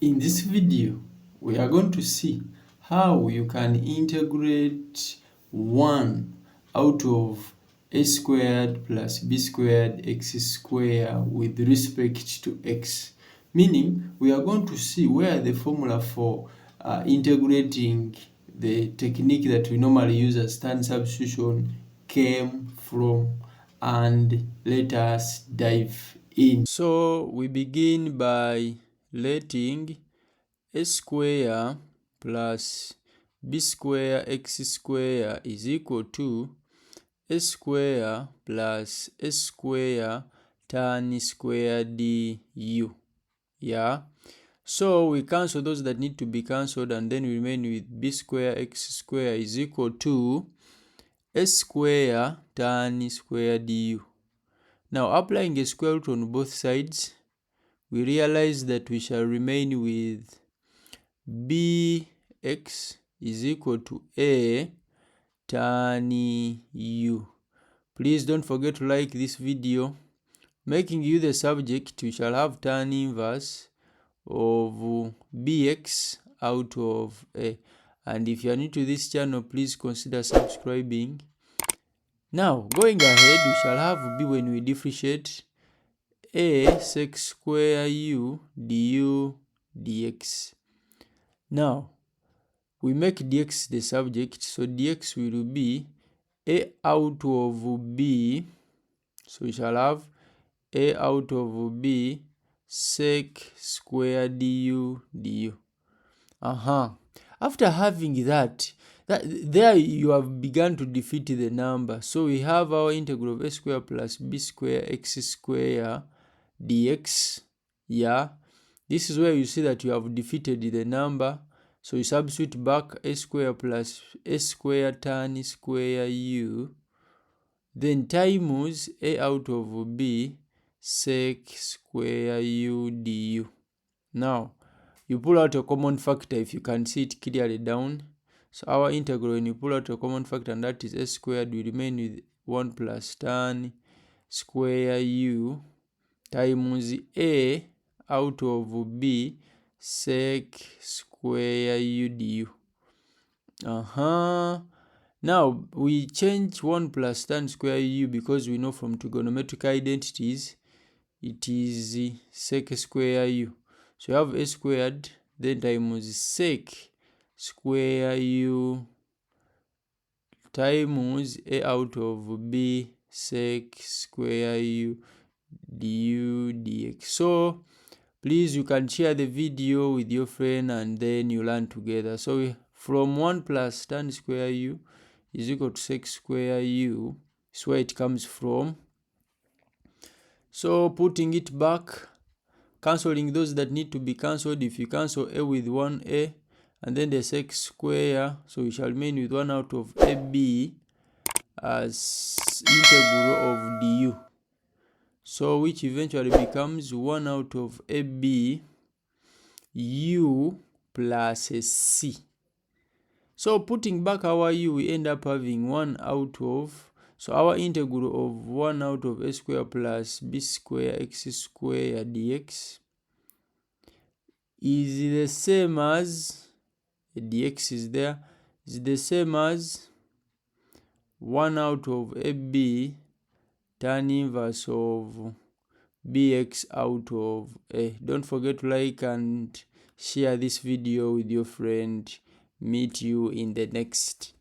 In this video, we are going to see how you can integrate 1 out of a squared plus b squared x squared with respect to x. Meaning, we are going to see where the formula for integrating the technique that we normally use as standard substitution came from, and let us dive in. So we begin by letting a square plus b square x square is equal to a square plus a square tan square du. Yeah. So we cancel those that need to be cancelled, and then we remain with b square x square is equal to a square tan square du. Now, applying a square root on both sides, we realize that we shall remain with bx is equal to a tan u. Please don't forget to like this video. Making u the subject, we shall have tan inverse of bx out of a. And if you are new to this channel, please consider subscribing. Now, going ahead, we shall have b when we differentiate a sec square u du dx. Now, we make dx the subject, so dx will be a out of b, so we shall have a out of b sec square du du. After having that, there you have begun to defeat the number. So we have our integral of a square plus b square x square dx. Yeah, this is where you see that you have defeated the number. So you substitute back a square plus a square tan square u, then times a out of b sec square u du. Now, you pull out a common factor if you can see it clearly down. So our integral, when you pull out a common factor, and that is a squared, we remain with 1 plus tan square u times a out of b sec square u du. Now we change 1 plus tan square u because we know from trigonometric identities it is sec square u. So you have a squared, then times sec square u times a out of b sec square u du dx. So please, you can share the video with your friend and then you learn together. So from 1 plus tan square u is equal to sec square u, is where it comes from. So putting it back, cancelling those that need to be cancelled. If you cancel a with 1a and then the sec square, so we shall remain with 1 out of ab as integral of du. So which eventually becomes 1 out of ab u plus a c. So putting back our u, we end up having 1 out of, so our integral of 1 out of a square plus b square x square dx is the same as, dx is there, is the same as 1 out of ab tan inverse of bx out of a. Don't forget to like and share this video with your friend. Meet you in the next.